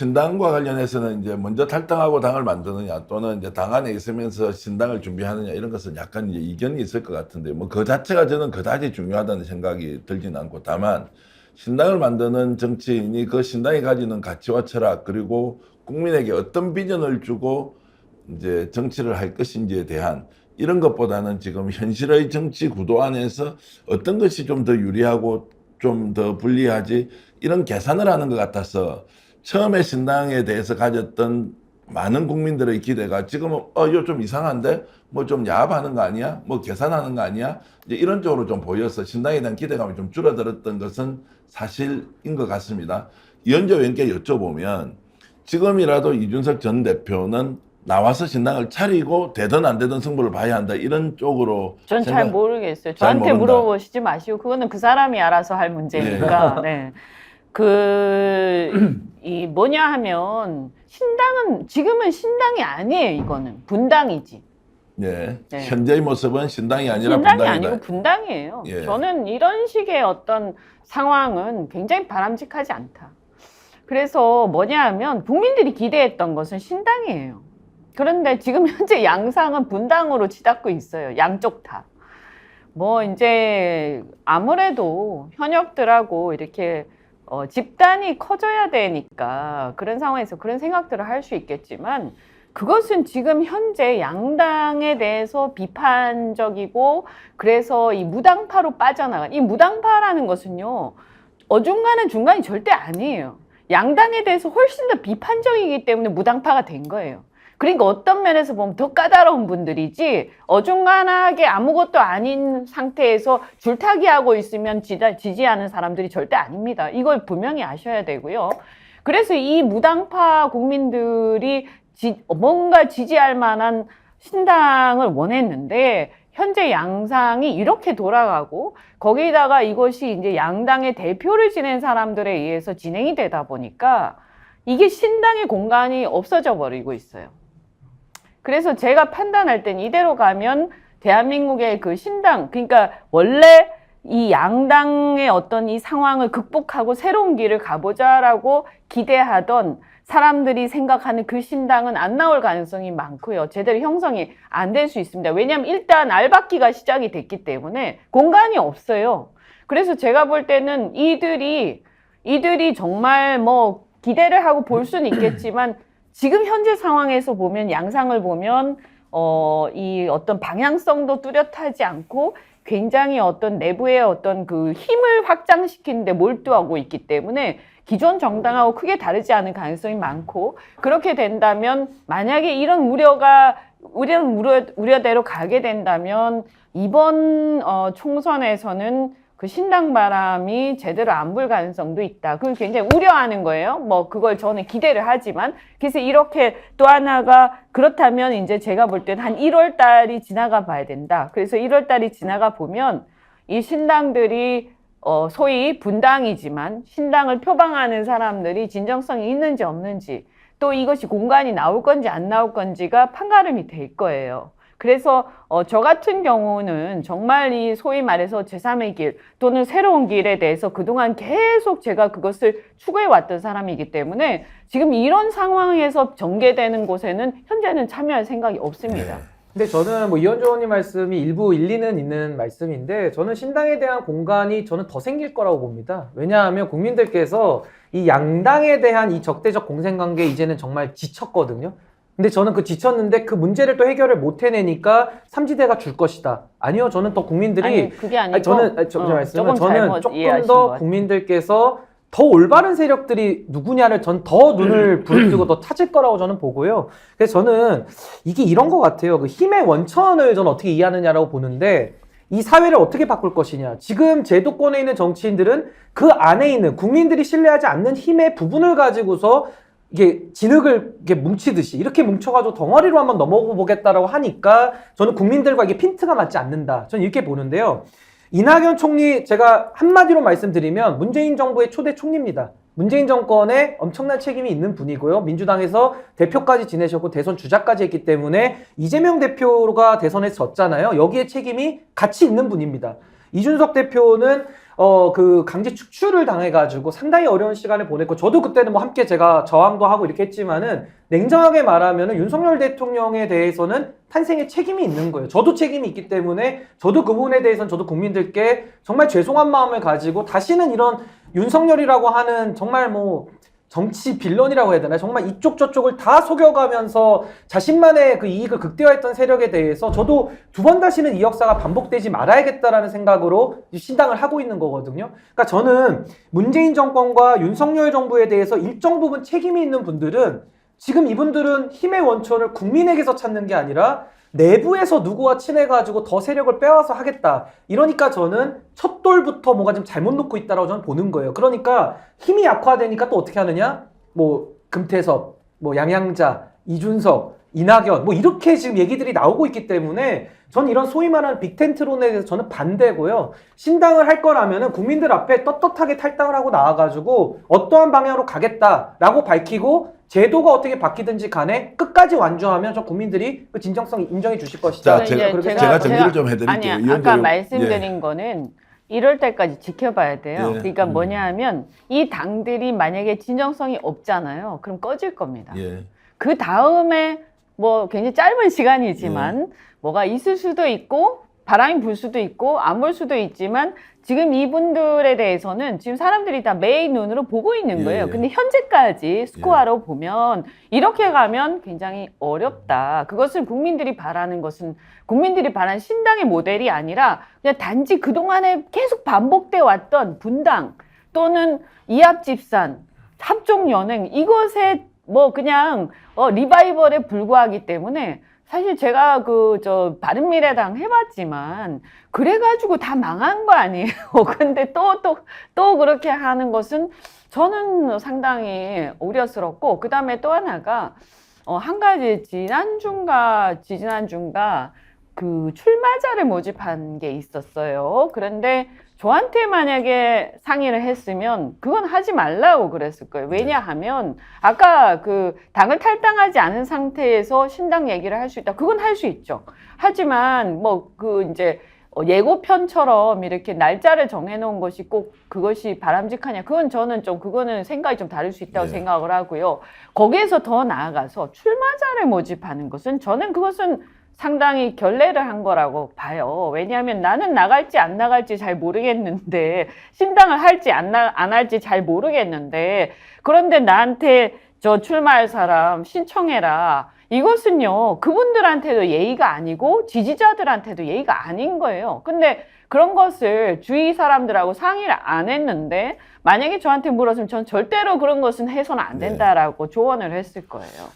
신당과 관련해서는 이제 먼저 탈당하고 당을 만드느냐 또는 이제 당 안에 있으면서 신당을 준비하느냐 이런 것은 약간 이제 이견이 있을 것 같은데 뭐 그 자체가 저는 그다지 중요하다는 생각이 들지는 않고 다만 신당을 만드는 정치인이 그 신당이 가지는 가치와 철학 그리고 국민에게 어떤 비전을 주고 이제 정치를 할 것인지에 대한 이런 것보다는 지금 현실의 정치 구도 안에서 어떤 것이 좀 더 유리하고 좀 더 불리하지 이런 계산을 하는 것 같아서 처음에 신당에 대해서 가졌던 많은 국민들의 기대가 지금은 이거 좀 이상한데 뭐 좀 야합하는 거 아니야? 뭐 계산하는 거 아니야? 이제 이런 쪽으로 좀 보여서 신당에 대한 기대감이 좀 줄어들었던 것은 사실인 것 같습니다. 연조연께 여쭤보면 지금이라도 이준석 전 대표는 나와서 신당을 차리고 되든 안 되든 승부를 봐야 한다 이런 쪽으로 전 잘 모르겠어요. 저한테 물어보시지 마시고 그거는 그 사람이 알아서 할 문제니까. 네. 뭐냐 하면 신당은 지금은 신당이 아니에요. 이거는 분당이지. 네. 네. 현재의 모습은 신당이 아니라 신당이 분당이다. 아니고 분당이에요. 예. 저는 이런 식의 어떤 상황은 굉장히 바람직하지 않다. 그래서 뭐냐 하면 국민들이 기대했던 것은 신당이에요. 그런데 지금 현재 양상은 분당으로 치닫고 있어요. 양쪽 다. 뭐 이제 아무래도 현역들하고 이렇게 집단이 커져야 되니까 그런 상황에서 그런 생각들을 할 수 있겠지만 그것은 지금 현재 양당에 대해서 비판적이고 그래서 이 무당파로 빠져나간 이 무당파라는 것은요 어중간한 중간이 절대 아니에요. 양당에 대해서 훨씬 더 비판적이기 때문에 무당파가 된 거예요. 그러니까 어떤 면에서 보면 더 까다로운 분들이지 어중간하게 아무것도 아닌 상태에서 줄타기하고 있으면 지지하는 사람들이 절대 아닙니다. 이걸 분명히 아셔야 되고요. 그래서 이 무당파 국민들이 뭔가 지지할 만한 신당을 원했는데 현재 양상이 이렇게 돌아가고 거기다가 이것이 이제 양당의 대표를 지낸 사람들에 의해서 진행이 되다 보니까 이게 신당의 공간이 없어져 버리고 있어요. 그래서 제가 판단할 땐 이대로 가면 대한민국의 그 신당, 그러니까 원래 이 양당의 어떤 이 상황을 극복하고 새로운 길을 가보자라고 기대하던 사람들이 생각하는 그 신당은 안 나올 가능성이 많고요. 제대로 형성이 안 될 수 있습니다. 왜냐하면 일단 알박기가 시작이 됐기 때문에 공간이 없어요. 그래서 제가 볼 때는 이들이 정말 뭐 기대를 하고 볼 수는 있겠지만 지금 현재 상황에서 보면 양상을 보면 이 어떤 방향성도 뚜렷하지 않고 굉장히 어떤 내부의 어떤 그 힘을 확장시키는데 몰두하고 있기 때문에 기존 정당하고 크게 다르지 않은 가능성이 많고 그렇게 된다면 만약에 이런 우려대로 가게 된다면 이번 총선에서는 그 신당 바람이 제대로 안 불 가능성도 있다. 그걸 굉장히 우려하는 거예요. 뭐 그걸 저는 기대를 하지만 그래서 이렇게 또 하나가 그렇다면 이제 제가 볼 때는 한 1월 달이 지나가 봐야 된다. 그래서 1월 달이 지나가 보면 이 신당들이 소위 분당이지만 신당을 표방하는 사람들이 진정성이 있는지 없는지 또 이것이 공간이 나올 건지 안 나올 건지가 판가름이 될 거예요. 그래서 저 같은 경우는 정말 이 소위 말해서 제3의 길 또는 새로운 길에 대해서 그동안 계속 제가 그것을 추구해 왔던 사람이기 때문에 지금 이런 상황에서 전개되는 곳에는 현재는 참여할 생각이 없습니다. 네. 근데 저는 뭐 이현주 의원님 말씀이 일부 일리는 있는 말씀인데 저는 신당에 대한 공간이 저는 더 생길 거라고 봅니다. 왜냐하면 국민들께서 이 양당에 대한 이 적대적 공생관계에 이제는 정말 지쳤거든요. 근데 저는 그 지쳤는데 그 문제를 또 해결을 못 해내니까 삼지대가 줄 것이다. 아니요, 저는 더 국민들이 아니, 그게 아니고 저는 조금 더 국민들께서 더 올바른 세력들이 누구냐를 전 더 눈을 부릅뜨고 더 찾을 거라고 저는 보고요. 그래서 저는 이게 이런 것 같아요. 그 힘의 원천을 저는 어떻게 이해하느냐라고 보는데 이 사회를 어떻게 바꿀 것이냐. 지금 제도권에 있는 정치인들은 그 안에 있는 국민들이 신뢰하지 않는 힘의 부분을 가지고서 이게 진흙을 이렇게 뭉치듯이 이렇게 뭉쳐가지고 덩어리로 한번 넘어가 보겠다라고 하니까 저는 국민들과 이게 핀트가 맞지 않는다. 저는 이렇게 보는데요. 이낙연 총리 제가 한마디로 말씀드리면 문재인 정부의 초대 총리입니다. 문재인 정권에 엄청난 책임이 있는 분이고요. 민주당에서 대표까지 지내셨고 대선 주자까지 했기 때문에 이재명 대표가 대선에 졌잖아요. 여기에 책임이 같이 있는 분입니다. 이준석 대표는 그 강제 축출을 당해가지고 상당히 어려운 시간을 보냈고, 저도 그때는 뭐 함께 제가 저항도 하고 이렇게 했지만은, 냉정하게 말하면은 윤석열 대통령에 대해서는 탄생에 책임이 있는 거예요. 저도 책임이 있기 때문에 저도 그 부분에 대해서는 저도 국민들께 정말 죄송한 마음을 가지고 다시는 이런 윤석열이라고 하는 정말 뭐 정치 빌런이라고 해야 되나, 정말 이쪽 저쪽을 다 속여가면서 자신만의 그 이익을 극대화했던 세력에 대해서 저도 두 번 다시는 이 역사가 반복되지 말아야겠다라는 생각으로 신당을 하고 있는 거거든요. 그러니까 저는 문재인 정권과 윤석열 정부에 대해서 일정 부분 책임이 있는 분들은, 지금 이분들은 힘의 원천을 국민에게서 찾는 게 아니라 내부에서 누구와 친해가지고 더 세력을 빼와서 하겠다. 이러니까 저는 첫 돌부터 뭐가 좀 잘못 놓고 있다라고 저는 보는 거예요. 그러니까 힘이 약화되니까 또 어떻게 하느냐? 뭐 금태섭, 뭐 양양자, 이준석, 이낙연, 뭐 이렇게 지금 얘기들이 나오고 있기 때문에 저는 이런 소위 말하는 빅텐트론에 대해서 저는 반대고요. 신당을 할 거라면은 국민들 앞에 떳떳하게 탈당을 하고 나와가지고 어떠한 방향으로 가겠다라고 밝히고, 제도가 어떻게 바뀌든지 간에 끝까지 완주하면 저 국민들이 그 진정성 인정해 주실 것이다. 자, 제가 그렇게 제가 생각합니다. 정리를 좀 해드릴게요. 아니야, 위원장님, 아까 말씀드린 거는 이럴 때까지 지켜봐야 돼요. 예. 그러니까 뭐냐 하면 이 당들이 만약에 진정성이 없잖아요. 그럼 꺼질 겁니다. 예. 그 다음에 뭐 굉장히 짧은 시간이지만 뭐가 있을 수도 있고 바람이 불 수도 있고 안 불 수도 있지만, 지금 이분들에 대해서는 지금 사람들이 다 매의 눈으로 보고 있는 거예요. 예. 근데 현재까지 스코어로 보면 이렇게 가면 굉장히 어렵다. 그것은 국민들이 바라는 것은, 국민들이 바라는 신당의 모델이 아니라 그냥 단지 그동안에 계속 반복돼 왔던 분당 또는 이합집산, 합종연행, 이것에 뭐 그냥 리바이벌에 불과하기 때문에, 사실 제가 바른미래당 해봤지만 그래가지고 다 망한 거 아니에요. 근데 또 그렇게 하는 것은 저는 상당히 우려스럽고, 그 다음에 또 하나가 한 가지 지지난주인가 그 출마자를 모집한 게 있었어요. 그런데 저한테 만약에 상의를 했으면 그건 하지 말라고 그랬을 거예요. 왜냐하면 아까 그 당을 탈당하지 않은 상태에서 신당 얘기를 할 수 있다. 그건 할 수 있죠. 하지만 뭐 그 이제 예고편처럼 이렇게 날짜를 정해놓은 것이 꼭 그것이 바람직하냐? 그건 저는 그거는 생각이 좀 다를 수 있다고 네. 생각을 하고요. 거기에서 더 나아가서 출마자를 모집하는 것은 저는 그것은 상당히 결례를 한 거라고 봐요. 왜냐하면 나는 나갈지 안 나갈지 잘 모르겠는데, 신당을 할지 안 할지 잘 모르겠는데, 그런데 나한테 저 출마할 사람 신청해라. 이것은요, 그분들한테도 예의가 아니고 지지자들한테도 예의가 아닌 거예요. 근데 그런 것을 주위 사람들하고 상의를 안 했는데, 만약에 저한테 물었으면 전 절대로 그런 것은 해서는 안 된다라고 조언을 했을 거예요.